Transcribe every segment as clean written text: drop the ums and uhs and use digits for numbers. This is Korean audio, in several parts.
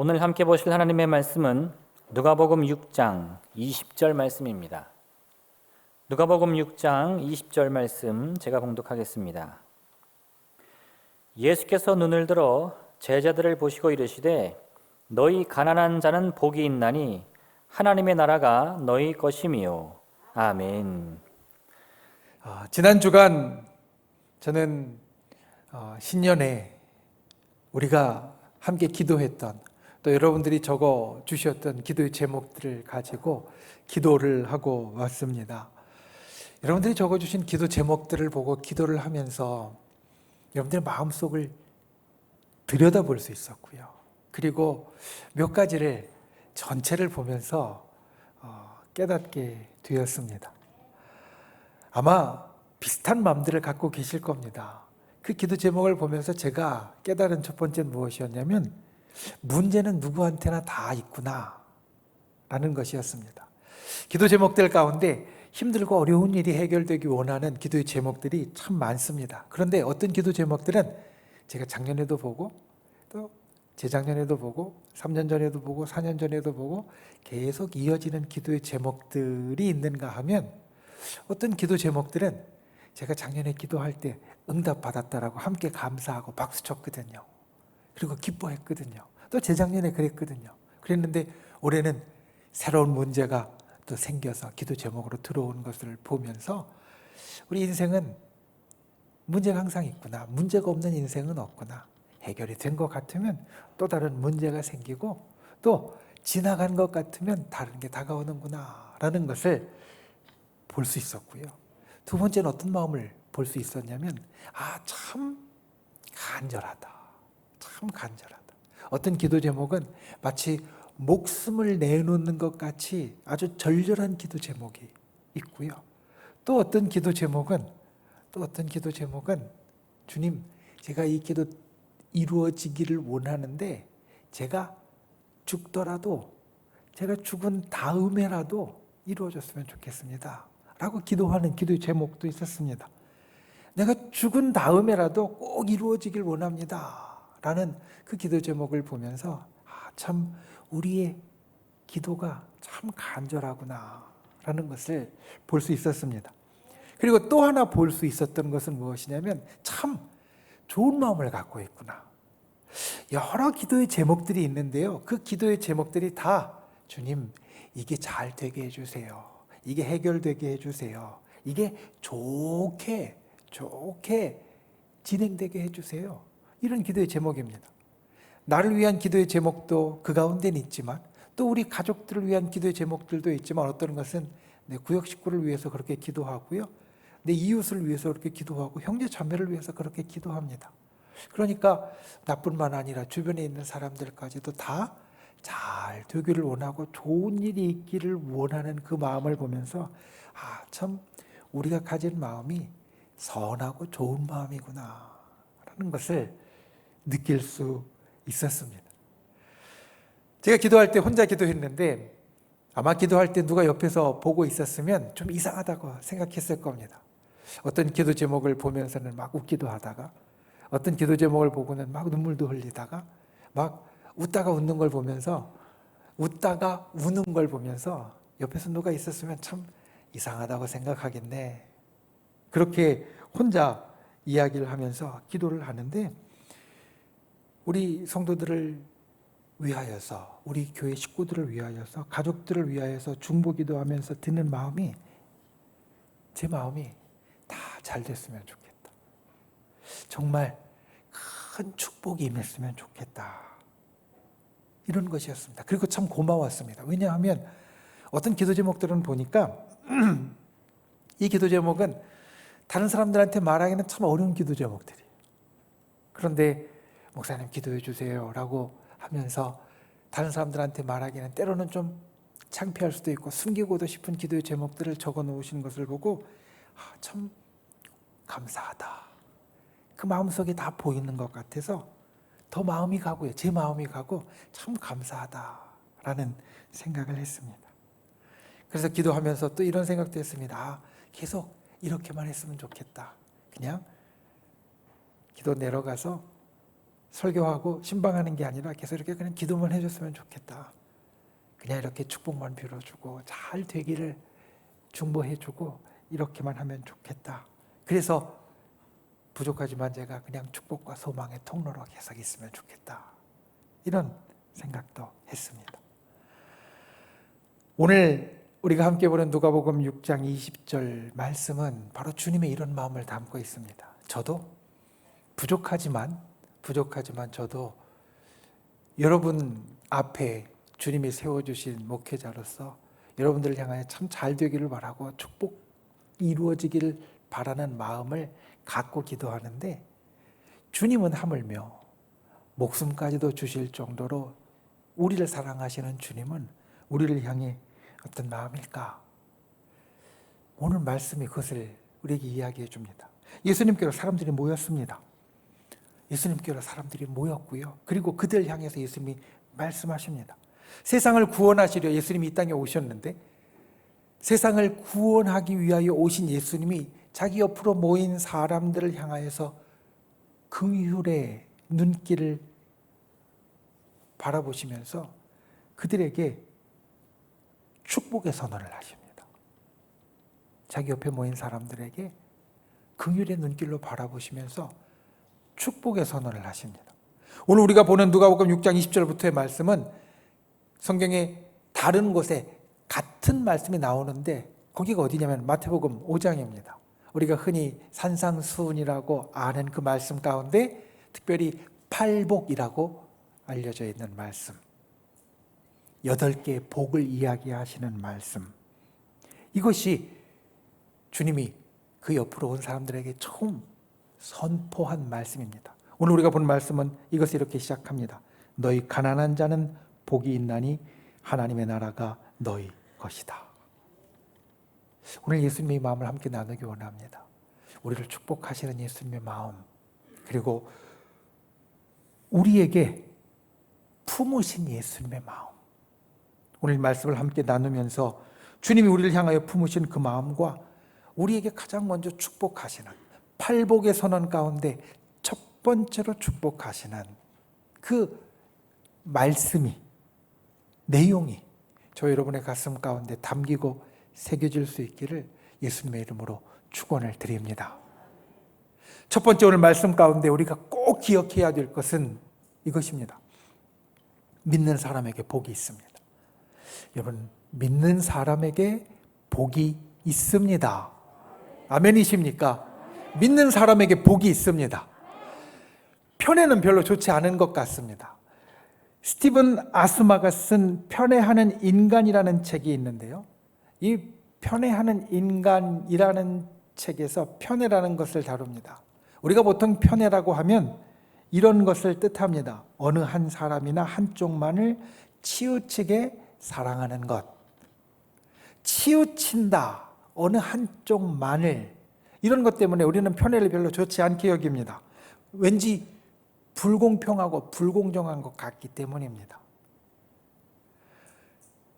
오늘 함께 보실 하나님의 말씀은 누가복음 6장 20절 말씀입니다. 누가복음 6장 20절 말씀 제가 봉독하겠습니다. 예수께서 눈을 들어 제자들을 보시고 이르시되 너희 가난한 자는 복이 있나니 하나님의 나라가 너희 것임이요. 아멘. 지난 주간 저는 신년에 우리가 함께 기도했던 또 여러분들이 적어 주셨던 기도의 제목들을 가지고 기도를 하고 왔습니다. 여러분들이 적어 주신 기도 제목들을 보고 기도를 하면서 여러분들의 마음속을 들여다볼 수 있었고요. 그리고 몇 가지를 전체를 보면서 깨닫게 되었습니다. 아마 비슷한 마음들을 갖고 계실 겁니다. 그 기도 제목을 보면서 제가 깨달은 첫 번째는 무엇이었냐면 문제는 누구한테나 다 있구나 라는 것이었습니다. 기도 제목들 가운데 힘들고 어려운 일이 해결되기 원하는 기도의 제목들이 참 많습니다. 그런데 어떤 기도 제목들은 제가 작년에도 보고 또 재작년에도 보고 3년 전에도 보고 4년 전에도 보고 계속 이어지는 기도의 제목들이 있는가 하면 어떤 기도 제목들은 제가 작년에 기도할 때 응답받았다라고 함께 감사하고 박수 쳤거든요. 그리고 기뻐했거든요. 또 재작년에 그랬거든요. 그랬는데 올해는 새로운 문제가 또 생겨서 기도 제목으로 들어온 것을 보면서 우리 인생은 문제가 항상 있구나. 문제가 없는 인생은 없구나. 해결이 된 것 같으면 또 다른 문제가 생기고 또 지나간 것 같으면 다른 게 다가오는구나 라는 것을 볼 수 있었고요. 두 번째는 어떤 마음을 볼 수 있었냐면 참 간절하다. 참 간절하다. 어떤 기도 제목은 마치 목숨을 내놓는 것 같이 아주 절절한 기도 제목이 있고요. 또 어떤 기도 제목은 주님, 제가 이 기도 이루어지기를 원하는데 제가 죽더라도 제가 죽은 다음에라도 이루어졌으면 좋겠습니다 라고 기도하는 기도의 제목도 있었습니다. 내가 죽은 다음에라도 꼭 이루어지길 원합니다 라는 그 기도 제목을 보면서 참 우리의 기도가 참 간절하구나 라는 것을 볼 수 있었습니다. 그리고 또 하나 볼 수 있었던 것은 무엇이냐면 참 좋은 마음을 갖고 있구나. 여러 기도의 제목들이 있는데요. 그 기도의 제목들이 다 주님, 이게 잘 되게 해주세요. 이게 해결되게 해주세요. 이게 좋게 진행되게 해주세요. 이런 기도의 제목입니다. 나를 위한 기도의 제목도 그 가운데는 있지만 또 우리 가족들을 위한 기도의 제목들도 있지만 어떤 것은 내 구역 식구를 위해서 그렇게 기도하고요. 내 이웃을 위해서 그렇게 기도하고 형제 자매를 위해서 그렇게 기도합니다. 그러니까 나뿐만 아니라 주변에 있는 사람들까지도 다 잘 되기를 원하고 좋은 일이 있기를 원하는 그 마음을 보면서 참 우리가 가진 마음이 선하고 좋은 마음이구나 라는 것을 느낄 수 있었습니다. 제가 기도할 때 혼자 기도했는데 아마 기도할 때 누가 옆에서 보고 있었으면 좀 이상하다고 생각했을 겁니다. 어떤 기도 제목을 보면서는 막 웃기도 하다가 어떤 기도 제목을 보고는 막 눈물도 흘리다가 막 웃다가 웃는 걸 보면서 웃다가 우는 걸 보면서 옆에서 누가 있었으면 참 이상하다고 생각하겠네. 그렇게 혼자 이야기를 하면서 기도를 하는데 우리 성도들을 위하여서 우리 교회 식구들을 위하여서 가족들을 위하여서 중보기도하면서 드는 마음이 제 마음이 다 잘 됐으면 좋겠다. 정말 큰 축복이 임했으면 좋겠다. 이런 것이었습니다. 그리고 참 고마웠습니다. 왜냐하면 어떤 기도 제목들은 보니까 이 기도 제목은 다른 사람들한테 말하기는 참 어려운 기도 제목들이에요. 그런데 목사님 기도해 주세요 라고 하면서 다른 사람들한테 말하기는 때로는 좀 창피할 수도 있고 숨기고도 싶은 기도의 제목들을 적어 놓으신 것을 보고 참 감사하다. 그 마음속에 다 보이는 것 같아서 더 마음이 가고요. 제 마음이 가고 참 감사하다라는 생각을 했습니다. 그래서 기도하면서 또 이런 생각도 했습니다. 계속 이렇게만 했으면 좋겠다. 그냥 기도 내려가서 설교하고 신방하는 게 아니라 계속 이렇게 그냥 기도만 해줬으면 좋겠다. 그냥 이렇게 축복만 빌어주고 잘 되기를 중보해주고 이렇게만 하면 좋겠다. 그래서 부족하지만 제가 그냥 축복과 소망의 통로로 계속 있으면 좋겠다. 이런 생각도 했습니다. 오늘 우리가 함께 보는 누가복음 6장 20절 말씀은 바로 주님의 이런 마음을 담고 있습니다. 저도 부족하지만 저도 여러분 앞에 주님이 세워주신 목회자로서 여러분들을 향하여 참 잘 되기를 바라고 축복 이루어지기를 바라는 마음을 갖고 기도하는데, 주님은 하물며 목숨까지도 주실 정도로 우리를 사랑하시는 주님은 우리를 향해 어떤 마음일까? 오늘 말씀이 그것을 우리에게 이야기해 줍니다. 예수님께로 사람들이 모였습니다. 예수님께로 사람들이 모였고요. 그리고 그들 향해서 예수님이 말씀하십니다. 세상을 구원하시려 예수님이 이 땅에 오셨는데, 세상을 구원하기 위하여 오신 예수님이 자기 옆으로 모인 사람들을 향하여서 긍휼의 눈길을 바라보시면서 그들에게 축복의 선언을 하십니다. 자기 옆에 모인 사람들에게 긍휼의 눈길로 바라보시면서 축복의 선언을 하십니다. 오늘 우리가 보는 누가복음 6장 20절부터의 말씀은 성경의 다른 곳에 같은 말씀이 나오는데 거기가 어디냐면 마태복음 5장입니다. 우리가 흔히 산상수훈이라고 아는 그 말씀 가운데 특별히 팔복이라고 알려져 있는 말씀, 8개의 복을 이야기하시는 말씀, 이것이 주님이 그 옆으로 온 사람들에게 처음 선포한 말씀입니다. 오늘 우리가 본 말씀은 이것을 이렇게 시작합니다. 너희 가난한 자는 복이 있나니 하나님의 나라가 너희 것이다. 오늘 예수님의 마음을 함께 나누기 원합니다. 우리를 축복하시는 예수님의 마음, 그리고 우리에게 품으신 예수님의 마음, 오늘 말씀을 함께 나누면서 주님이 우리를 향하여 품으신 그 마음과 우리에게 가장 먼저 축복하시는 팔복의 선언 가운데 첫 번째로 축복하시는 그 말씀이, 내용이 저 여러분의 가슴 가운데 담기고 새겨질 수 있기를 예수님의 이름으로 축원을 드립니다. 첫 번째 오늘 말씀 가운데 우리가 꼭 기억해야 될 것은 이것입니다. 믿는 사람에게 복이 있습니다. 여러분, 믿는 사람에게 복이 있습니다. 아멘이십니까? 믿는 사람에게 복이 있습니다. 편애는 별로 좋지 않은 것 같습니다. 스티븐 아스마가 쓴 편애하는 인간이라는 책이 있는데요. 이 편애하는 인간이라는 책에서 편애라는 것을 다룹니다. 우리가 보통 편애라고 하면 이런 것을 뜻합니다. 어느 한 사람이나 한쪽만을 치우치게 사랑하는 것. 치우친다. 어느 한쪽만을. 이런 것 때문에 우리는 편애를 별로 좋지 않게 여깁니다. 왠지 불공평하고 불공정한 것 같기 때문입니다.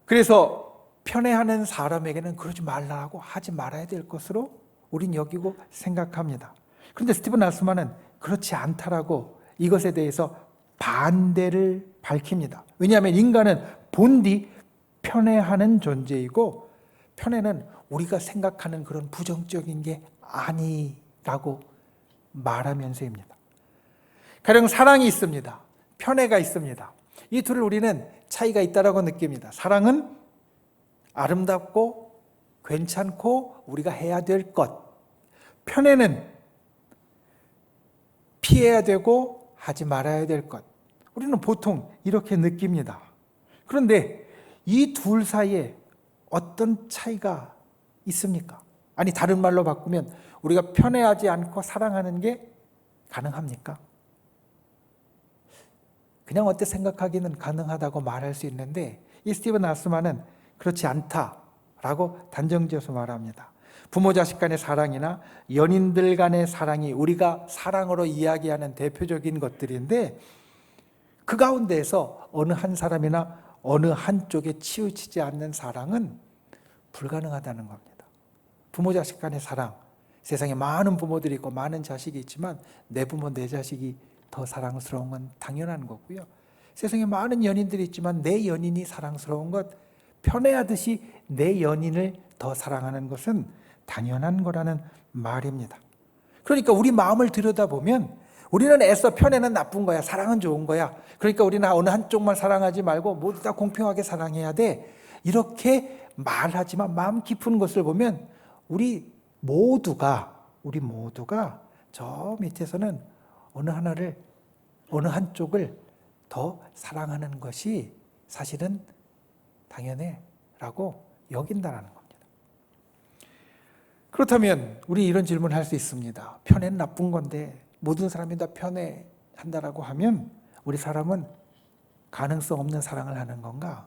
그래서 편애하는 사람에게는 그러지 말라고 하지 말아야 될 것으로 우린 여기고 생각합니다. 그런데 스티븐 아스만은 그렇지 않다라고 이것에 대해서 반대를 밝힙니다. 왜냐하면 인간은 본디 편애하는 존재이고, 편애는 우리가 생각하는 그런 부정적인 게 아니라고 말하면서입니다. 가령 사랑이 있습니다. 편애가 있습니다. 이 둘을 우리는 차이가 있다라고 느낍니다. 사랑은 아름답고 괜찮고 우리가 해야 될 것. 편애는 피해야 되고 하지 말아야 될 것. 우리는 보통 이렇게 느낍니다. 그런데 이 둘 사이에 어떤 차이가 있습니까? 아니, 다른 말로 바꾸면 우리가 편애하지 않고 사랑하는 게 가능합니까? 그냥 어때 생각하기는 가능하다고 말할 수 있는데, 이 스티븐 아스만은 그렇지 않다라고 단정지어서 말합니다. 부모 자식 간의 사랑이나 연인들 간의 사랑이 우리가 사랑으로 이야기하는 대표적인 것들인데, 그 가운데에서 어느 한 사람이나 어느 한쪽에 치우치지 않는 사랑은 불가능하다는 겁니다. 부모 자식 간의 사랑, 세상에 많은 부모들이 있고 많은 자식이 있지만 내 부모 내 자식이 더 사랑스러운 건 당연한 거고요. 세상에 많은 연인들이 있지만 내 연인이 사랑스러운 것, 편애하듯이 내 연인을 더 사랑하는 것은 당연한 거라는 말입니다. 그러니까 우리 마음을 들여다보면 우리는 애써 편애는 나쁜 거야, 사랑은 좋은 거야. 그러니까 우리는 어느 한쪽만 사랑하지 말고 모두 다 공평하게 사랑해야 돼. 이렇게 말하지만 마음 깊은 것을 보면 우리 모두가 저 밑에서는 어느 한쪽을 더 사랑하는 것이 사실은 당연해라고 여긴다는 겁니다. 그렇다면 우리 이런 질문을 할 수 있습니다. 편애는 나쁜 건데 모든 사람이 다 편애한다라고 하면 우리 사람은 가능성 없는 사랑을 하는 건가?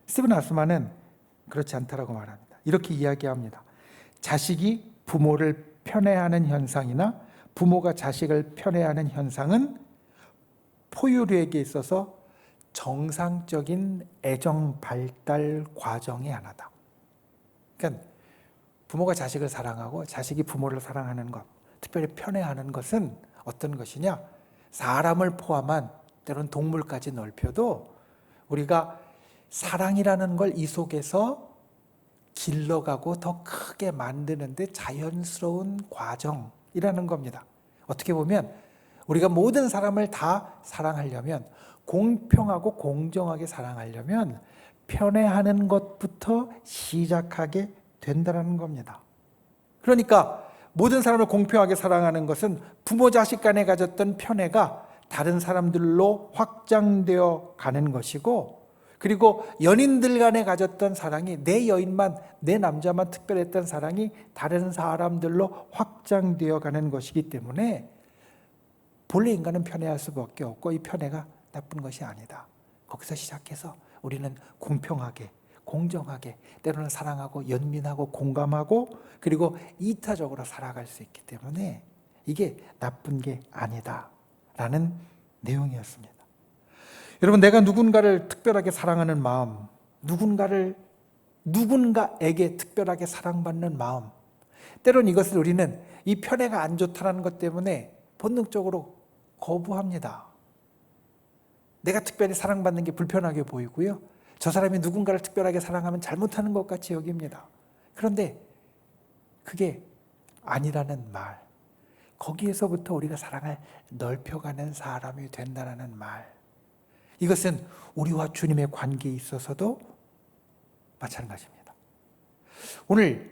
스티븐 아스만은 그렇지 않다라고 말합니다. 이렇게 이야기합니다. 자식이 부모를 편애하는 현상이나 부모가 자식을 편애하는 현상은 포유류에게 있어서 정상적인 애정 발달 과정의 하나다. 그러니까 부모가 자식을 사랑하고 자식이 부모를 사랑하는 것, 특별히 편애하는 것은 어떤 것이냐? 사람을 포함한 때로는 동물까지 넓혀도 우리가 사랑이라는 걸 이 속에서 길러가고 더 크게 만드는데 자연스러운 과정이라는 겁니다. 어떻게 보면 우리가 모든 사람을 다 사랑하려면, 공평하고 공정하게 사랑하려면 편애하는 것부터 시작하게 된다는 겁니다. 그러니까 모든 사람을 공평하게 사랑하는 것은 부모 자식 간에 가졌던 편애가 다른 사람들로 확장되어 가는 것이고, 그리고 연인들 간에 가졌던 사랑이, 내 여인만, 내 남자만 특별했던 사랑이 다른 사람들로 확장되어 가는 것이기 때문에 본래 인간은 편애할 수밖에 없고 이 편애가 나쁜 것이 아니다. 거기서 시작해서 우리는 공평하게, 공정하게, 때로는 사랑하고 연민하고 공감하고 그리고 이타적으로 살아갈 수 있기 때문에 이게 나쁜 게 아니다라는 내용이었습니다. 여러분, 내가 누군가를 특별하게 사랑하는 마음, 누군가에게 특별하게 사랑받는 마음, 때로는 이것을 우리는 이 편애가 안 좋다는 것 때문에 본능적으로 거부합니다. 내가 특별히 사랑받는 게 불편하게 보이고요. 저 사람이 누군가를 특별하게 사랑하면 잘못하는 것 같이 여깁니다. 그런데 그게 아니라는 말, 거기에서부터 우리가 사랑을 넓혀가는 사람이 된다는 말, 이것은 우리와 주님의 관계에 있어서도 마찬가지입니다. 오늘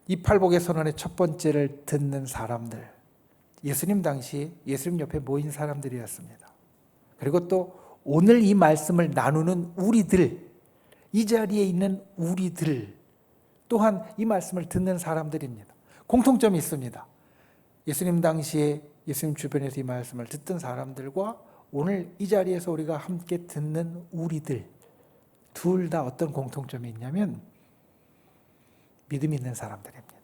이 팔복의 선언의 첫 번째를 듣는 사람들, 예수님 당시 예수님 옆에 모인 사람들이었습니다. 그리고 또 오늘 이 말씀을 나누는 우리들, 이 자리에 있는 우리들 또한 이 말씀을 듣는 사람들입니다. 공통점이 있습니다. 예수님 당시에 예수님 주변에서 이 말씀을 듣던 사람들과 오늘 이 자리에서 우리가 함께 듣는 우리들, 둘 다 어떤 공통점이 있냐면 믿음이 있는 사람들입니다.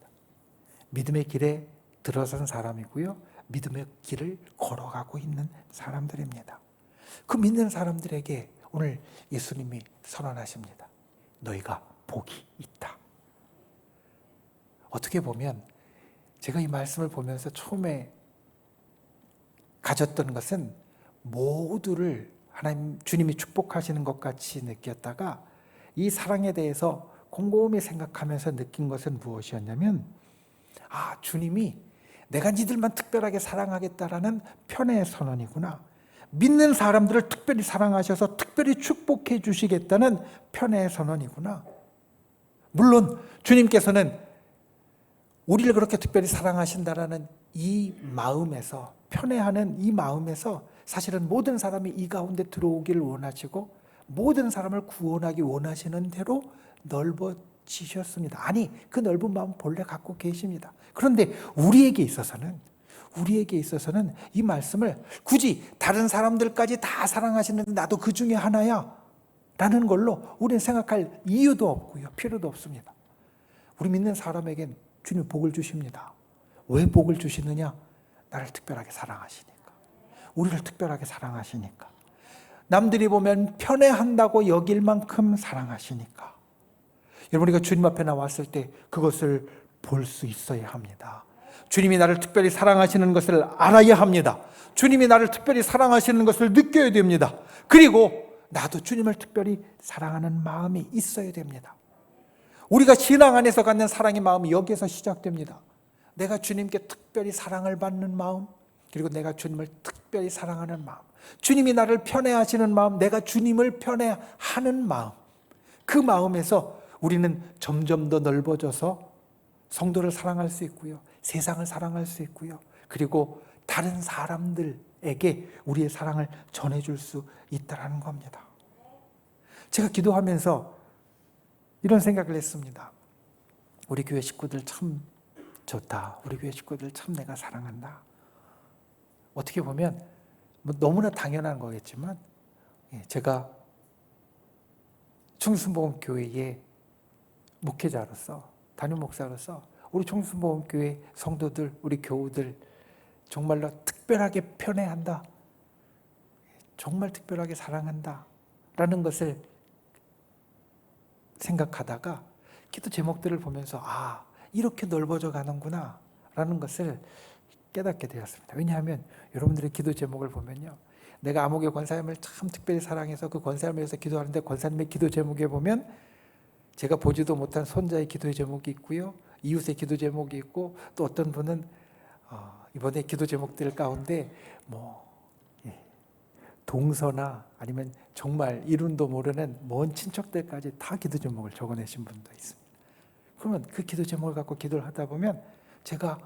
믿음의 길에 들어선 사람이고요, 믿음의 길을 걸어가고 있는 사람들입니다. 그 믿는 사람들에게 오늘 예수님이 선언하십니다. 너희가 복이 있다. 어떻게 보면 제가 이 말씀을 보면서 처음에 가졌던 것은 모두를 하나님 주님이 축복하시는 것 같이 느꼈다가 이 사랑에 대해서 곰곰이 생각하면서 느낀 것은 무엇이었냐면, 주님이 내가 니들만 특별하게 사랑하겠다라는 편애의 선언이구나. 믿는 사람들을 특별히 사랑하셔서 특별히 축복해 주시겠다는 편애의 선언이구나. 물론 주님께서는 우리를 그렇게 특별히 사랑하신다라는 이 마음에서, 편애하는 이 마음에서 사실은 모든 사람이 이 가운데 들어오기를 원하시고 모든 사람을 구원하기 원하시는 대로 넓어지셨습니다. 아니, 그 넓은 마음 본래 갖고 계십니다. 그런데 우리에게 있어서는 이 말씀을 굳이 다른 사람들까지 다 사랑하시는데 나도 그 중에 하나야 라는 걸로 우리는 생각할 이유도 없고요, 필요도 없습니다. 우리 믿는 사람에겐 주님 복을 주십니다. 왜 복을 주시느냐? 나를 특별하게 사랑하시니까, 우리를 특별하게 사랑하시니까, 남들이 보면 편애한다고 여길 만큼 사랑하시니까. 여러분, 우리가 주님 앞에 나왔을 때 그것을 볼 수 있어야 합니다. 주님이 나를 특별히 사랑하시는 것을 알아야 합니다. 주님이 나를 특별히 사랑하시는 것을 느껴야 됩니다. 그리고 나도 주님을 특별히 사랑하는 마음이 있어야 됩니다. 우리가 신앙 안에서 갖는 사랑의 마음이 여기에서 시작됩니다. 내가 주님께 특별히 사랑을 받는 마음, 그리고 내가 주님을 특별히 사랑하는 마음, 주님이 나를 편애하시는 마음, 내가 주님을 편애하는 마음, 그 마음에서 우리는 점점 더 넓어져서 성도를 사랑할 수 있고요, 세상을 사랑할 수 있고요, 그리고 다른 사람들에게 우리의 사랑을 전해줄 수 있다는 겁니다. 제가 기도하면서 이런 생각을 했습니다. 우리 교회 식구들 참 좋다. 우리 교회 식구들 참 내가 사랑한다. 어떻게 보면 뭐 너무나 당연한 거겠지만 제가 청순복음교회의 목회자로서, 담임 목사로서 우리 청순복음교회 성도들, 우리 교우들 정말로 특별하게 편애한다, 정말 특별하게 사랑한다 라는 것을 생각하다가 기도 제목들을 보면서 이렇게 넓어져 가는구나 라는 것을 깨닫게 되었습니다. 왜냐하면 여러분들의 기도 제목을 보면요, 내가 아무개 권사님을 참 특별히 사랑해서 그 권사님을 위해서 기도하는데 권사님의 기도 제목에 보면 제가 보지도 못한 손자의 기도의 제목이 있고요, 이웃의 기도 제목이 있고, 또 어떤 분은 이번에 기도 제목들 가운데 동서나 아니면 정말 이름도 모르는 먼 친척들까지 다 기도 제목을 적어내신 분도 있습니다. 그러면 그 기도 제목을 갖고 기도를 하다 보면 제가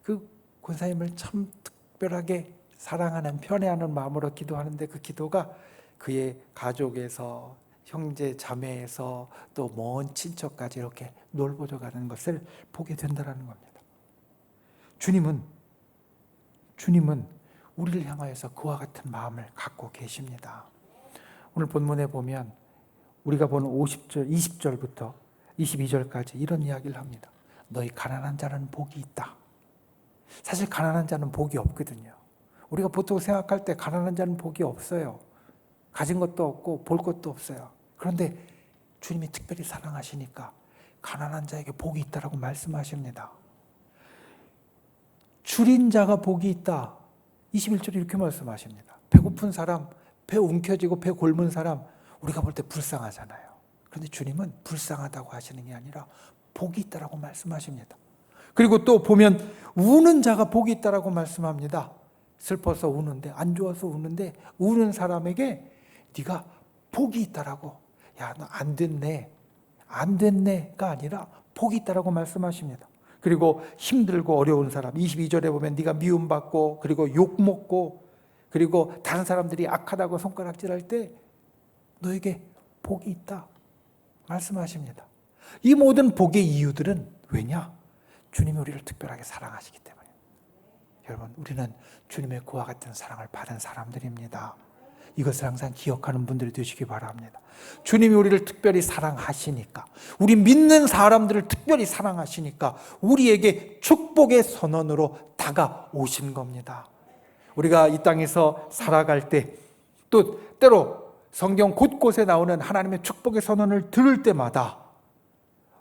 그 권사님을 참 특별하게 사랑하는, 편애하는 마음으로 기도하는데 그 기도가 그의 가족에서, 형제 자매에서 또 먼 친척까지 이렇게 넓어져 가는 것을 보게 된다는 겁니다. 주님은 우리를 향하여서 그와 같은 마음을 갖고 계십니다. 오늘 본문에 보면 우리가 보는 50절, 20절부터 22절까지 이런 이야기를 합니다. 너희 가난한 자는 복이 있다. 사실 가난한 자는 복이 없거든요. 우리가 보통 생각할 때 가난한 자는 복이 없어요. 가진 것도 없고 볼 것도 없어요. 그런데 주님이 특별히 사랑하시니까 가난한 자에게 복이 있다라고 말씀하십니다. 줄인 자가 복이 있다. 21절에 이렇게 말씀하십니다. 배고픈 사람, 배 움켜쥐고 배 곪은 사람, 우리가 볼 때 불쌍하잖아요. 그런데 주님은 불쌍하다고 하시는 게 아니라 복이 있다라고 말씀하십니다. 그리고 또 보면 우는 자가 복이 있다라고 말씀합니다. 슬퍼서 우는데, 안 좋아서 우는데 우는 사람에게 네가 복이 있다라고, 야, 너 안 됐네가 아니라 복이 있다라고 말씀하십니다. 그리고 힘들고 어려운 사람, 22절에 보면 네가 미움받고 그리고 욕먹고 그리고 다른 사람들이 악하다고 손가락질할 때 너에게 복이 있다 말씀하십니다. 이 모든 복의 이유들은 왜냐? 주님이 우리를 특별하게 사랑하시기 때문입니다. 여러분, 우리는 주님의 그와 같은 사랑을 받은 사람들입니다. 이것을 항상 기억하는 분들이 되시기 바랍니다. 주님이 우리를 특별히 사랑하시니까, 우리 믿는 사람들을 특별히 사랑하시니까 우리에게 축복의 선언으로 다가오신 겁니다. 우리가 이 땅에서 살아갈 때, 또 때로 성경 곳곳에 나오는 하나님의 축복의 선언을 들을 때마다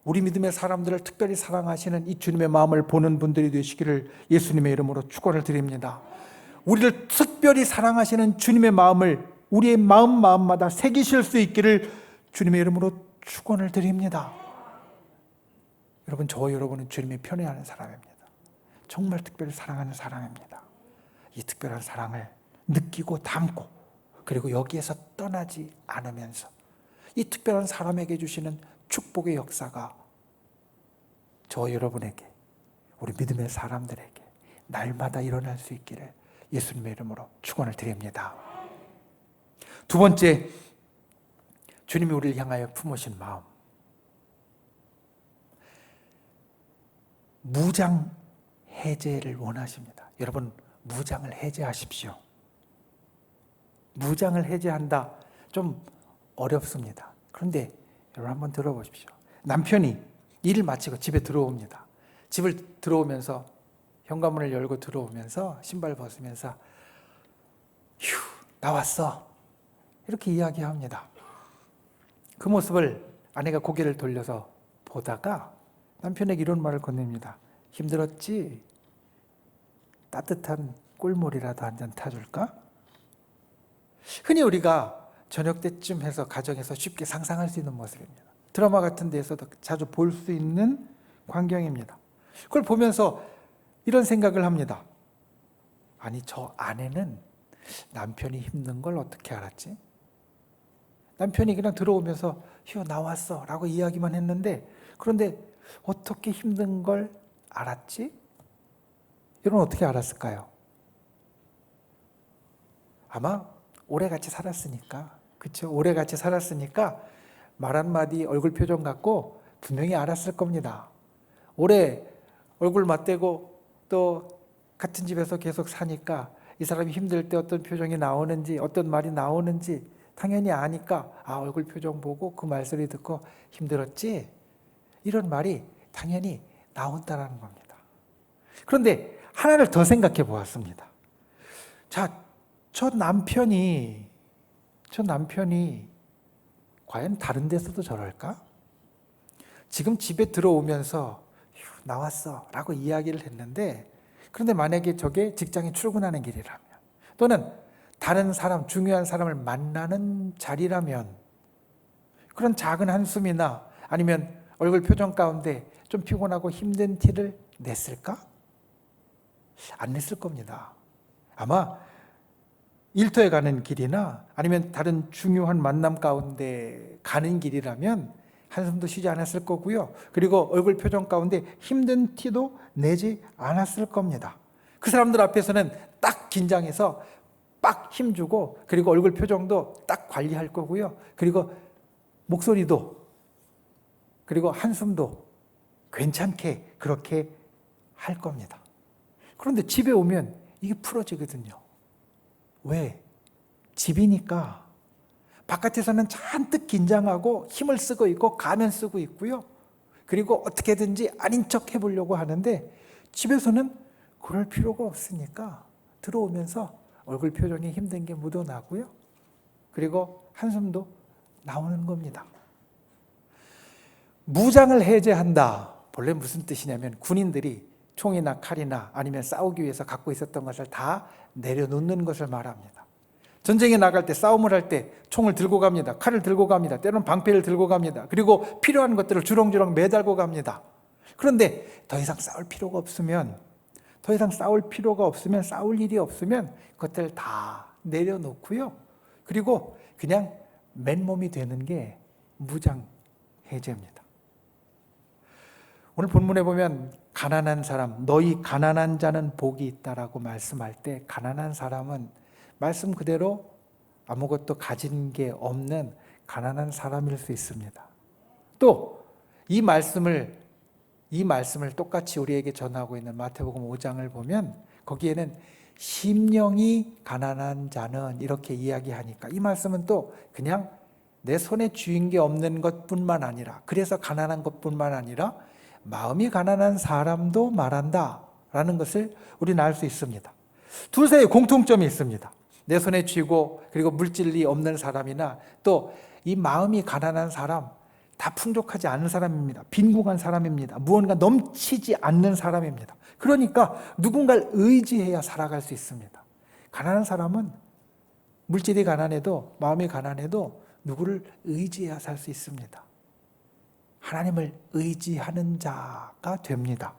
우리 믿음의 사람들을 특별히 사랑하시는 이 주님의 마음을 보는 분들이 되시기를 예수님의 이름으로 축원을 드립니다. 우리를 특별히 사랑하시는 주님의 마음을 우리의 마음마다 새기실 수 있기를 주님의 이름으로 축원을 드립니다. 여러분, 저와 여러분은 주님의 편애하는 사람입니다. 정말 특별히 사랑하는 사람입니다. 이 특별한 사랑을 느끼고 담고, 그리고 여기에서 떠나지 않으면서 이 특별한 사람에게 주시는 축복의 역사가 저와 여러분에게, 우리 믿음의 사람들에게 날마다 일어날 수 있기를 예수님의 이름으로 축원을 드립니다. 두 번째, 주님이 우리를 향하여 품으신 마음, 무장 해제를 원하십니다. 여러분, 무장을 해제하십시오. 무장을 해제한다, 좀 어렵습니다. 그런데 여러분 한번 들어보십시오. 남편이 일을 마치고 집에 들어옵니다. 집을 들어오면서 현관문을 열고 들어오면서 신발 벗으면서 휴, 나왔어, 이렇게 이야기합니다. 그 모습을 아내가 고개를 돌려서 보다가 남편에게 이런 말을 건넵니다. 힘들었지? 따뜻한 꿀물이라도 한 잔 타줄까? 흔히 우리가 저녁 때쯤 해서 가정에서 쉽게 상상할 수 있는 모습입니다. 드라마 같은 데에서도 자주 볼 수 있는 광경입니다. 그걸 보면서 이런 생각을 합니다. 아니, 저 아내는 남편이 힘든 걸 어떻게 알았지? 남편이 그냥 들어오면서 휴, 나왔어 라고 이야기만 했는데, 그런데 어떻게 힘든 걸 알았지? 이건 어떻게 알았을까요? 아마 오래 같이 살았으니까, 그렇죠? 오래 같이 살았으니까 말 한마디 얼굴 표정 갖고 분명히 알았을 겁니다. 오래 얼굴 맞대고 또 같은 집에서 계속 사니까 이 사람이 힘들 때 어떤 표정이 나오는지, 어떤 말이 나오는지 당연히 아니까, 얼굴 표정 보고 그 말소리 듣고 힘들었지? 이런 말이 당연히 나온다는 겁니다. 그런데 하나를 더 생각해 보았습니다. 자, 저 남편이 과연 다른 데서도 저럴까? 지금 집에 들어오면서 휴, 나왔어 라고 이야기를 했는데, 그런데 만약에 저게 직장에 출근하는 길이라면, 또는 다른 사람, 중요한 사람을 만나는 자리라면, 그런 작은 한숨이나 아니면 얼굴 표정 가운데 좀 피곤하고 힘든 티를 냈을까? 안 냈을 겁니다. 아마 일터에 가는 길이나 아니면 다른 중요한 만남 가운데 가는 길이라면 한숨도 쉬지 않았을 거고요. 그리고 얼굴 표정 가운데 힘든 티도 내지 않았을 겁니다. 그 사람들 앞에서는 딱 긴장해서 빡 힘주고, 그리고 얼굴 표정도 딱 관리할 거고요. 그리고 목소리도, 그리고 한숨도 괜찮게 그렇게 할 겁니다. 그런데 집에 오면 이게 풀어지거든요. 왜? 집이니까. 바깥에서는 잔뜩 긴장하고 힘을 쓰고 있고 가면 쓰고 있고요. 그리고 어떻게든지 아닌 척 해보려고 하는데, 집에서는 그럴 필요가 없으니까 들어오면서 얼굴 표정에 힘든 게 묻어나고요. 그리고 한숨도 나오는 겁니다. 무장을 해제한다. 본래 무슨 뜻이냐면, 군인들이 총이나 칼이나 아니면 싸우기 위해서 갖고 있었던 것을 다 내려놓는 것을 말합니다. 전쟁에 나갈 때, 싸움을 할 때 총을 들고 갑니다. 칼을 들고 갑니다. 때로는 방패를 들고 갑니다. 그리고 필요한 것들을 주렁주렁 매달고 갑니다. 그런데 더 이상 싸울 필요가 없으면, 싸울 일이 없으면 그것들 다 내려놓고요. 그리고 그냥 맨몸이 되는 게 무장 해제입니다. 오늘 본문에 보면 가난한 사람, 너희 가난한 자는 복이 있다라고 말씀할 때, 가난한 사람은 말씀 그대로 아무것도 가진 게 없는 가난한 사람일 수 있습니다. 또 이 말씀을 똑같이 우리에게 전하고 있는 마태복음 5장을 보면, 거기에는 심령이 가난한 자는 이렇게 이야기하니까, 이 말씀은 또 그냥 내 손에 쥐인 게 없는 것뿐만 아니라, 그래서 가난한 것뿐만 아니라 마음이 가난한 사람도 말한다라는 것을 우리는 알 수 있습니다. 둘 사이에 공통점이 있습니다. 내 손에 쥐고 그리고 물질이 없는 사람이나 또 이 마음이 가난한 사람, 다 풍족하지 않은 사람입니다. 빈궁한 사람입니다. 무언가 넘치지 않는 사람입니다. 그러니까 누군가를 의지해야 살아갈 수 있습니다. 가난한 사람은 물질이 가난해도, 마음이 가난해도 누구를 의지해야 살 수 있습니다. 하나님을 의지하는 자가 됩니다.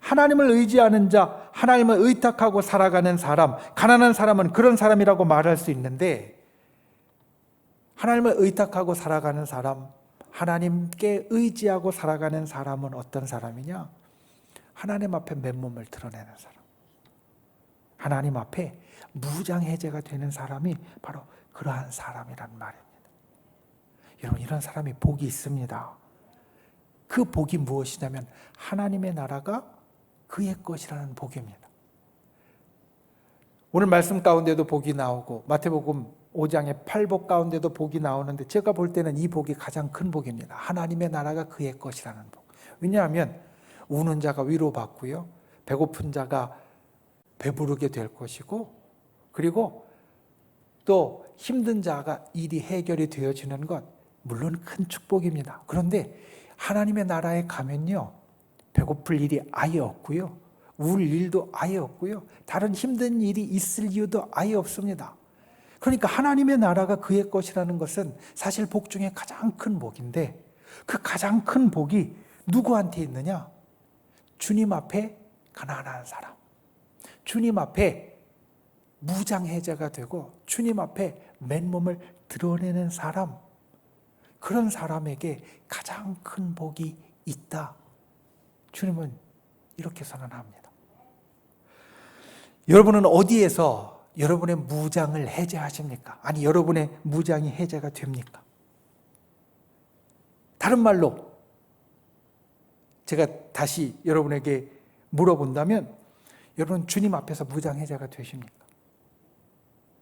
하나님을 의지하는 자, 하나님을 의탁하고 살아가는 사람, 가난한 사람은 그런 사람이라고 말할 수 있는데, 하나님을 의탁하고 살아가는 사람, 하나님께 의지하고 살아가는 사람은 어떤 사람이냐? 하나님 앞에 맨몸을 드러내는 사람, 하나님 앞에 무장해제가 되는 사람이 바로 그러한 사람이란 말입니다. 여러분, 이런 사람이 복이 있습니다. 그 복이 무엇이냐면 하나님의 나라가 그의 것이라는 복입니다. 오늘 말씀 가운데도 복이 나오고 마태복음 5장의 8복 가운데도 복이 나오는데, 제가 볼 때는 이 복이 가장 큰 복입니다. 하나님의 나라가 그의 것이라는 복. 왜냐하면 우는 자가 위로받고요, 배고픈 자가 배부르게 될 것이고, 그리고 또 힘든 자가 일이 해결이 되어지는 것, 물론 큰 축복입니다. 그런데 하나님의 나라에 가면요, 배고플 일이 아예 없고요, 울 일도 아예 없고요. 다른 힘든 일이 있을 이유도 아예 없습니다. 그러니까 하나님의 나라가 그의 것이라는 것은 사실 복 중에 가장 큰 복인데, 그 가장 큰 복이 누구한테 있느냐? 주님 앞에 가난한 사람, 주님 앞에 무장해제가 되고 주님 앞에 맨몸을 드러내는 사람, 그런 사람에게 가장 큰 복이 있다. 주님은 이렇게 선언합니다. 여러분은 어디에서 여러분의 무장을 해제하십니까? 아니, 여러분의 무장이 해제가 됩니까? 다른 말로 제가 다시 여러분에게 물어본다면, 여러분 주님 앞에서 무장 해제가 되십니까?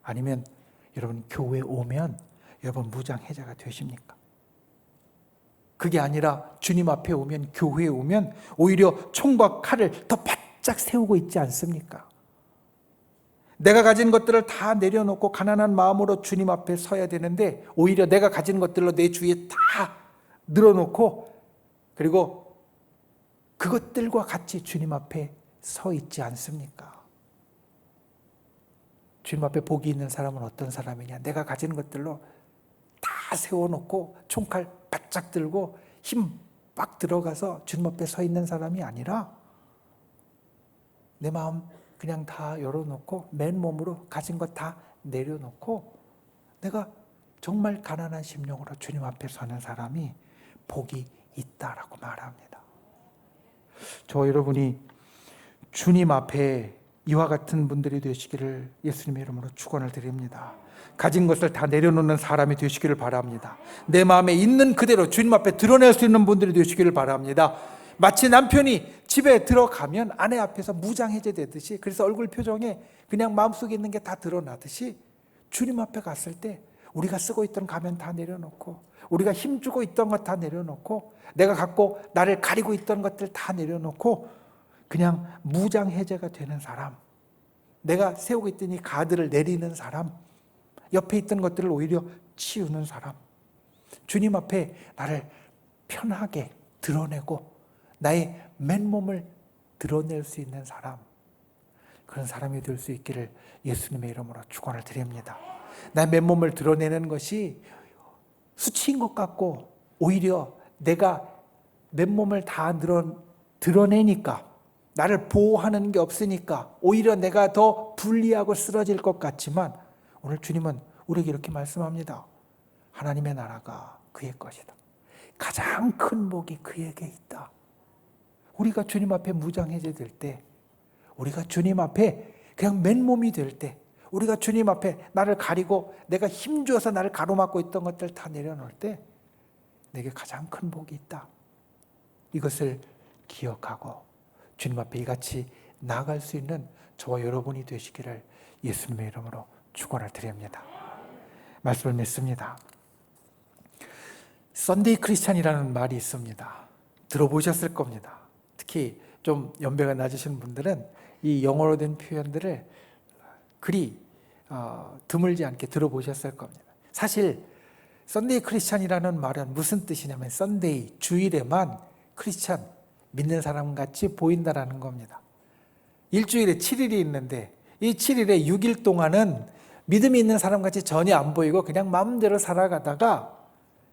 아니면 여러분 교회 오면 여러분 무장 해제가 되십니까? 그게 아니라 주님 앞에 오면, 교회에 오면 오히려 총과 칼을 더 바짝 세우고 있지 않습니까? 내가 가진 것들을 다 내려놓고 가난한 마음으로 주님 앞에 서야 되는데, 오히려 내가 가진 것들로 내 주위에 다 늘어놓고, 그리고 그것들과 같이 주님 앞에 서 있지 않습니까? 주님 앞에 복이 있는 사람은 어떤 사람이냐? 내가 가진 것들로 다 세워놓고 총칼 바짝 들고 힘 빡 들어가서 주님 앞에 서 있는 사람이 아니라, 내 마음 그냥 다 열어놓고 맨몸으로 가진 것 다 내려놓고 내가 정말 가난한 심령으로 주님 앞에 서는 사람이 복이 있다라고 말합니다. 저 여러분이 주님 앞에 이와 같은 분들이 되시기를 예수님의 이름으로 축원을 드립니다. 가진 것을 다 내려놓는 사람이 되시기를 바랍니다. 내 마음에 있는 그대로 주님 앞에 드러낼 수 있는 분들이 되시기를 바랍니다. 마치 남편이 집에 들어가면 아내 앞에서 무장해제되듯이, 그래서 얼굴 표정에 그냥 마음속에 있는 게 다 드러나듯이, 주님 앞에 갔을 때 우리가 쓰고 있던 가면 다 내려놓고, 우리가 힘주고 있던 것 다 내려놓고, 내가 갖고 나를 가리고 있던 것들 다 내려놓고 그냥 무장해제가 되는 사람, 내가 세우고 있던 이 가드를 내리는 사람, 옆에 있던 것들을 오히려 치우는 사람, 주님 앞에 나를 편하게 드러내고 나의 맨몸을 드러낼 수 있는 사람, 그런 사람이 될 수 있기를 예수님의 이름으로 축원을 드립니다. 나의 맨몸을 드러내는 것이 수치인 것 같고, 오히려 내가 맨몸을 다 드러내니까, 나를 보호하는 게 없으니까 오히려 내가 더 불리하고 쓰러질 것 같지만, 오늘 주님은 우리에게 이렇게 말씀합니다. 하나님의 나라가 그의 것이다. 가장 큰 복이 그에게 있다. 우리가 주님 앞에 무장해제될 때, 우리가 주님 앞에 그냥 맨몸이 될 때, 우리가 주님 앞에 나를 가리고 내가 힘줘서 나를 가로막고 있던 것들 다 내려놓을 때 내게 가장 큰 복이 있다. 이것을 기억하고 주님 앞에 이같이 나아갈 수 있는 저와 여러분이 되시기를 예수님의 이름으로 축원을 드립니다. 말씀을 맺습니다. 썬데이 크리스찬이라는 말이 있습니다. 들어보셨을 겁니다. 특히 좀 연배가 낮으신 분들은 이 영어로 된 표현들을 그리 드물지 않게 들어보셨을 겁니다. 사실 썬데이 크리스찬이라는 말은 무슨 뜻이냐면, 썬데이, 주일에만 크리스찬, 믿는 사람 같이 보인다라는 겁니다. 일주일에 7일이 있는데 이 7일에 6일 동안은 믿음이 있는 사람 같이 전혀 안 보이고 그냥 마음대로 살아가다가,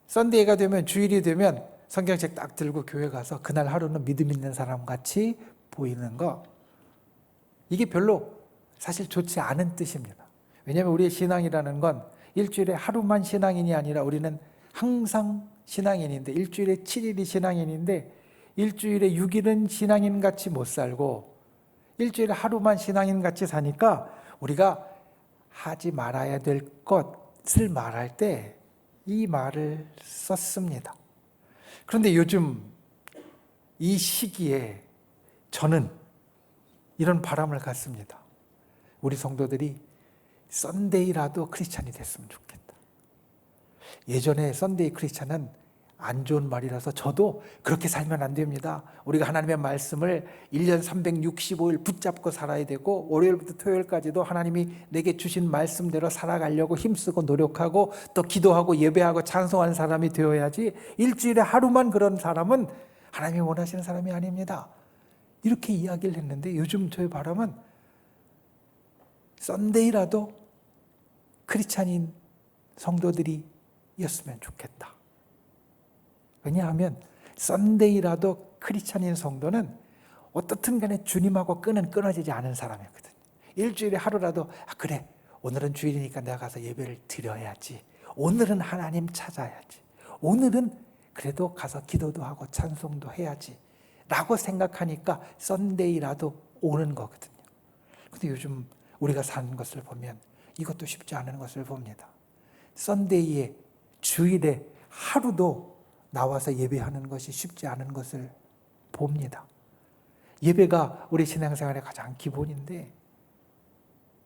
썬데이가 되면, 주일이 되면 성경책 딱 들고 교회 가서 그날 하루는 믿음 있는 사람 같이 보이는 거, 이게 별로 사실 좋지 않은 뜻입니다. 왜냐하면 우리의 신앙이라는 건 일주일에 하루만 신앙인이 아니라 우리는 항상 신앙인인데, 일주일에 7일이 신앙인인데 일주일에 6일은 신앙인 같이 못 살고 일주일에 하루만 신앙인 같이 사니까, 우리가 하지 말아야 될 것을 말할 때 이 말을 썼습니다. 그런데 요즘 이 시기에 저는 이런 바람을 갖습니다. 우리 성도들이 썬데이라도 크리스찬이 됐으면 좋겠다. 예전에 썬데이 크리스찬은 안 좋은 말이라서 저도 그렇게 살면 안 됩니다. 우리가 하나님의 말씀을 1년 365일 붙잡고 살아야 되고, 월요일부터 토요일까지도 하나님이 내게 주신 말씀대로 살아가려고 힘쓰고 노력하고 또 기도하고 예배하고 찬송하는 사람이 되어야지, 일주일에 하루만 그런 사람은 하나님이 원하시는 사람이 아닙니다. 이렇게 이야기를 했는데 요즘 저의 바람은 썬데이라도 크리스찬인 성도들이 였으면 좋겠다. 왜냐하면 썬데이라도 크리스찬인 성도는 어떻든 간에 주님하고 끈은 끊어지지 않은 사람이거든요. 일주일에 하루라도 그래 오늘은 주일이니까 내가 가서 예배를 드려야지. 오늘은 하나님 찾아야지. 오늘은 그래도 가서 기도도 하고 찬송도 해야지 라고 생각하니까 썬데이라도 오는 거거든요. 근데 요즘 우리가 사는 것을 보면 이것도 쉽지 않은 것을 봅니다. 썬데이에 주일에 하루도 나와서 예배하는 것이 쉽지 않은 것을 봅니다. 예배가 우리 신앙생활의 가장 기본인데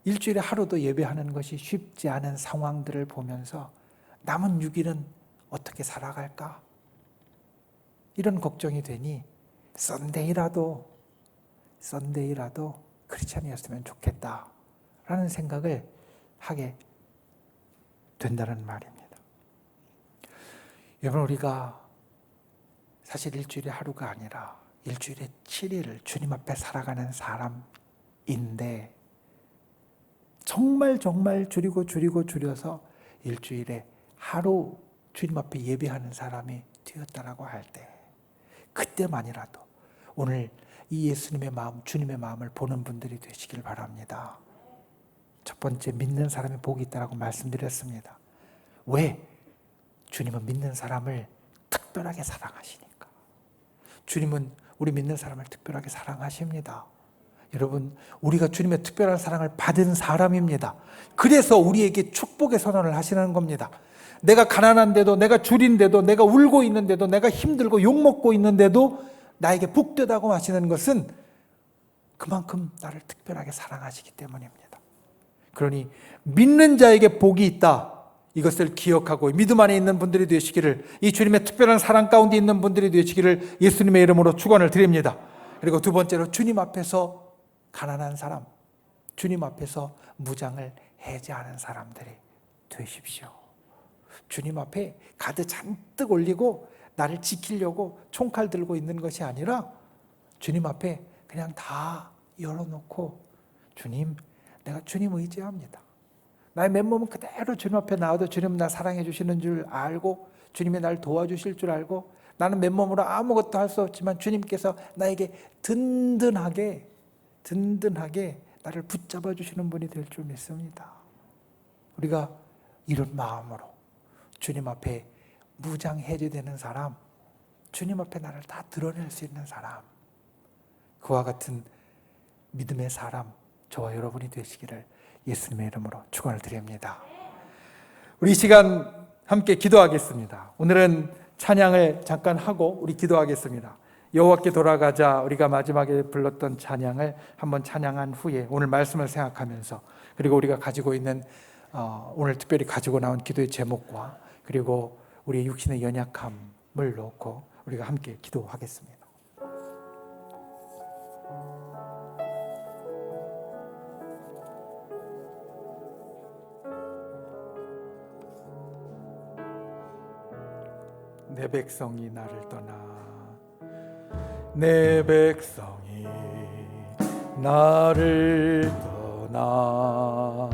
일주일에 하루도 예배하는 것이 쉽지 않은 상황들을 보면서 남은 6일은 어떻게 살아갈까? 이런 걱정이 되니 썬데이라도 크리스찬이었으면 좋겠다라는 생각을 하게 된다는 말입니다. 여러분, 우리가 사실 일주일에 하루가 아니라 일주일에 7일을 주님 앞에 살아가는 사람인데 정말 줄여서 일주일에 하루 주님 앞에 예배하는 사람이 되었다라고 할 때 그때만이라도 오늘 이 예수님의 마음, 주님의 마음을 보는 분들이 되시길 바랍니다. 첫 번째, 믿는 사람이 복이 있다라고 말씀드렸습니다. 왜? 주님은 믿는 사람을 특별하게 사랑하시니까. 주님은 우리 믿는 사람을 특별하게 사랑하십니다. 여러분, 우리가 주님의 특별한 사랑을 받은 사람입니다. 그래서 우리에게 축복의 선언을 하시는 겁니다. 내가 가난한데도, 내가 줄인데도, 내가 울고 있는데도, 내가 힘들고 욕먹고 있는데도 나에게 복되다고 하시는 것은 그만큼 나를 특별하게 사랑하시기 때문입니다. 그러니 믿는 자에게 복이 있다. 이것을 기억하고 믿음 안에 있는 분들이 되시기를, 이 주님의 특별한 사랑 가운데 있는 분들이 되시기를 예수님의 이름으로 축원을 드립니다. 그리고 두 번째로 주님 앞에서 가난한 사람, 주님 앞에서 무장을 해제하는 사람들이 되십시오. 주님 앞에 가득 잔뜩 올리고 나를 지키려고 총칼 들고 있는 것이 아니라 주님 앞에 그냥 다 열어놓고 주님, 내가 주님 의지합니다. 나의 맨몸은 그대로 주님 앞에 나와도 주님은 나 사랑해 주시는 줄 알고 주님이 날 도와주실 줄 알고 나는 맨몸으로 아무것도 할 수 없지만 주님께서 나에게 든든하게 나를 붙잡아 주시는 분이 될 줄 믿습니다. 우리가 이런 마음으로 주님 앞에 무장 해제되는 사람, 주님 앞에 나를 다 드러낼 수 있는 사람, 그와 같은 믿음의 사람, 저와 여러분이 되시기를 예수님의 이름으로 축원을 드립니다. 우리 이 시간 함께 기도하겠습니다. 오늘은 찬양을 잠깐 하고 우리 기도하겠습니다. 여호와께 돌아가자, 우리가 마지막에 불렀던 찬양을 한번 찬양한 후에 오늘 말씀을 생각하면서, 그리고 우리가 가지고 있는 오늘 특별히 가지고 나온 기도의 제목과 그리고 우리의 육신의 연약함을 놓고 우리가 함께 기도하겠습니다. 내 백성이 나를 떠나, 내 백성이 나를 떠나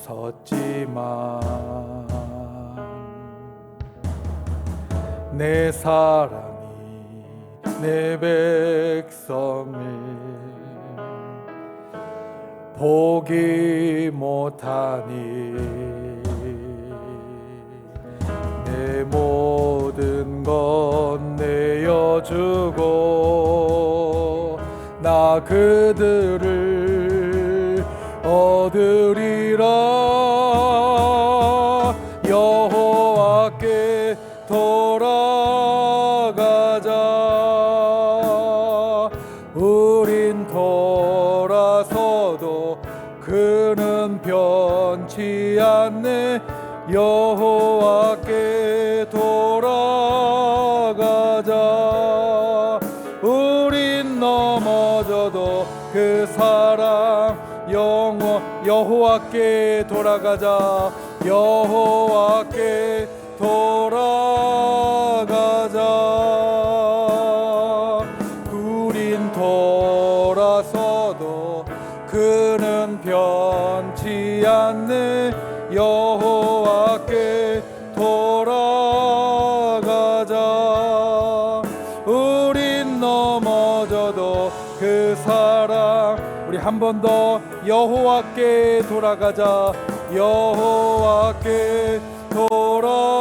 돌아섰지만 내 사랑이 내 백성을 보기 못하니 내 모든 것 내어주고 나 그들을 얻으리라. 여호와께 돌아가자. 우린 돌아서도 그는 변치 않네. 여호와께 돌아가자. 우린 넘어져도 그 사랑 여호와께 돌아가자. 여호와께 돌아가자. 그는 변치 않는 여호와께 돌아가자. 우린 넘어져도 그 사랑, 우리 한 번 더 여호와께 돌아가자. 여호와께 돌아가자.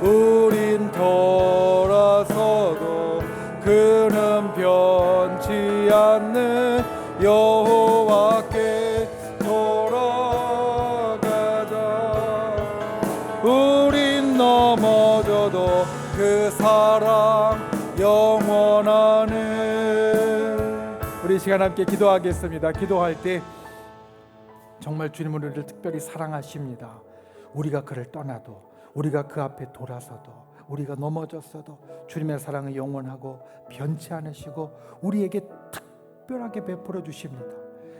우린 돌아서도 그는 변치 않는 여호와께 돌아가자. 우린 넘어져도 그 사랑 영원하네. 우리 시간 함께 기도하겠습니다. 기도할 때 정말 주님은 우리를 특별히 사랑하십니다. 우리가 그를 떠나도, 우리가 그 앞에 돌아서도, 우리가 넘어졌어도 주님의 사랑은 영원하고 변치 않으시고 우리에게 특별하게 베풀어 주십니다.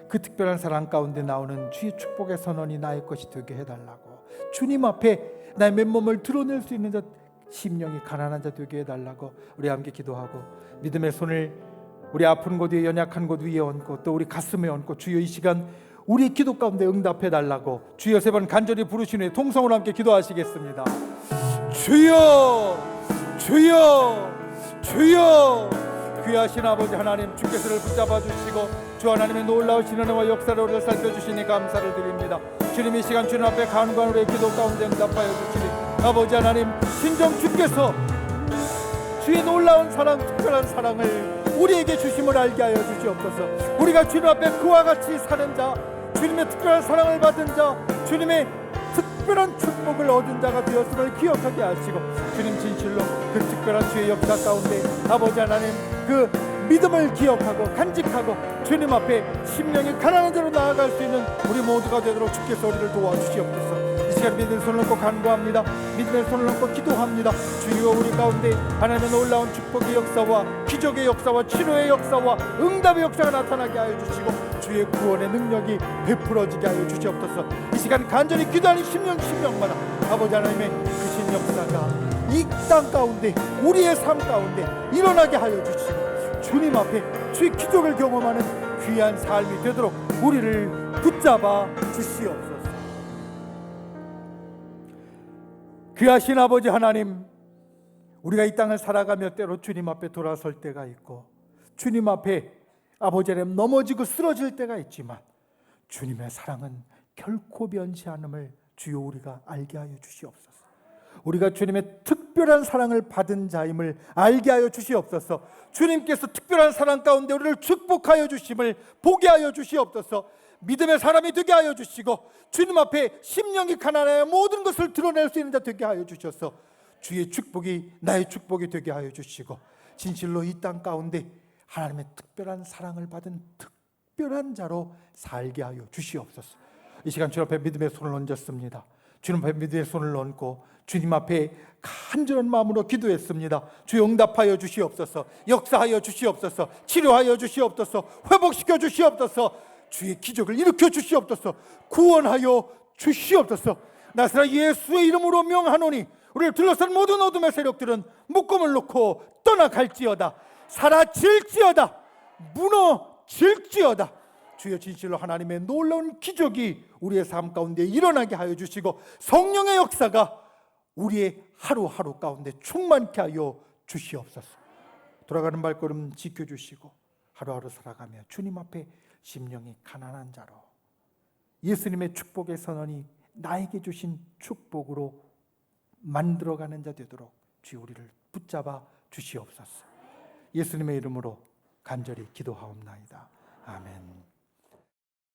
그 특별한 사랑 가운데 나오는 주의 축복의 선언이 나의 것이 되게 해달라고, 주님 앞에 나의 맨몸을 드러낼 수 있는 자, 심령이 가난한 자 되게 해달라고 우리 함께 기도하고, 믿음의 손을 우리 아픈 곳 위에, 연약한 곳 위에 얹고 또 우리 가슴에 얹고, 주여 이 시간 우리의 기도 가운데 응답해 달라고 주여 세 번 간절히 부르신 후에 통성으로 함께 기도하시겠습니다. 주여, 주여, 주여. 귀하신 아버지 하나님, 주께서를 붙잡아 주시고 주 하나님의 놀라우신 은혜와 역사를 우리를 살펴주시니 감사를 드립니다. 주님, 이 시간 주님 앞에 간구한 우리의 기도 가운데 응답하여 주시니 아버지 하나님, 신정 주께서 주의 놀라운 사랑, 특별한 사랑을 우리에게 주심을 알게 하여 주시옵소서. 우리가 주님 앞에 그와 같이 사는 자, 주님의 특별한 사랑을 받은 자, 주님의 특별한 축복을 얻은 자가 되었음을 기억하게 하시고, 주님 진실로 그 특별한 주의 역사 가운데 아버지 하나님, 그 믿음을 기억하고 간직하고 주님 앞에 심령이 가난한 자로 나아갈 수 있는 우리 모두가 되도록 주께서 우리를 도와주시옵소서. 이 시간 믿음의 손을 얹고 간구합니다. 믿음의 손을 얹고 기도합니다. 주여, 우리 가운데 하나님의 놀라운 축복의 역사와 기적의 역사와 치료의 역사와 응답의 역사가 나타나게 하여 주시고 주의 구원의 능력이 베풀어지게 하여 주시옵소서. 이 시간 간절히 기도하는 심령마다 아버지 하나님의 크신 역사가 이 땅 가운데, 우리의 삶 가운데 일어나게 하여 주시고 주님 앞에 주의 기적을 경험하는 귀한 삶이 되도록 우리를 붙잡아 주시옵소서. 귀하신 아버지 하나님, 우리가 이 땅을 살아가며 때로 주님 앞에 돌아설 때가 있고 주님 앞에 아버지 하나님 넘어지고 쓰러질 때가 있지만 주님의 사랑은 결코 변치 않음을 주여 우리가 알게 하여 주시옵소서. 우리가 주님의 특별한 사랑을 받은 자임을 알게 하여 주시옵소서. 주님께서 특별한 사랑 가운데 우리를 축복하여 주심을 보게 하여 주시옵소서. 믿음의 사람이 되게 하여 주시고 주님 앞에 심령이 가난하여 모든 것을 드러낼 수 있는 자 되게 하여 주셔서 주의 축복이 나의 축복이 되게 하여 주시고, 진실로 이 땅 가운데 하나님의 특별한 사랑을 받은 특별한 자로 살게 하여 주시옵소서. 이 시간 주님 앞에 믿음의 손을 얹었습니다. 주님 앞에 믿음의 손을 얹고 주님 앞에 간절한 마음으로 기도했습니다. 주여 응답하여 주시옵소서. 역사하여 주시옵소서. 치료하여 주시옵소서. 회복시켜 주시옵소서. 주의 기적을 일으켜 주시옵소서. 구원하여 주시옵소서. 나사렛 예수의 이름으로 명하노니 우리를 둘러싼 모든 어둠의 세력들은 묶음을 놓고 떠나갈지어다. 사라질지어다. 무너질지어다. 주여, 진실로 하나님의 놀라운 기적이 우리의 삶 가운데 일어나게 하여 주시고 성령의 역사가 우리의 하루하루 가운데 충만케 하여 주시옵소서. 돌아가는 발걸음 지켜주시고 하루하루 살아가며 주님 앞에 심령이 가난한 자로 예수님의 축복의 선언이 나에게 주신 축복으로 만들어가는 자 되도록 주여 우리를 붙잡아 주시옵소서. 예수님의 이름으로 간절히 기도하옵나이다. 아멘.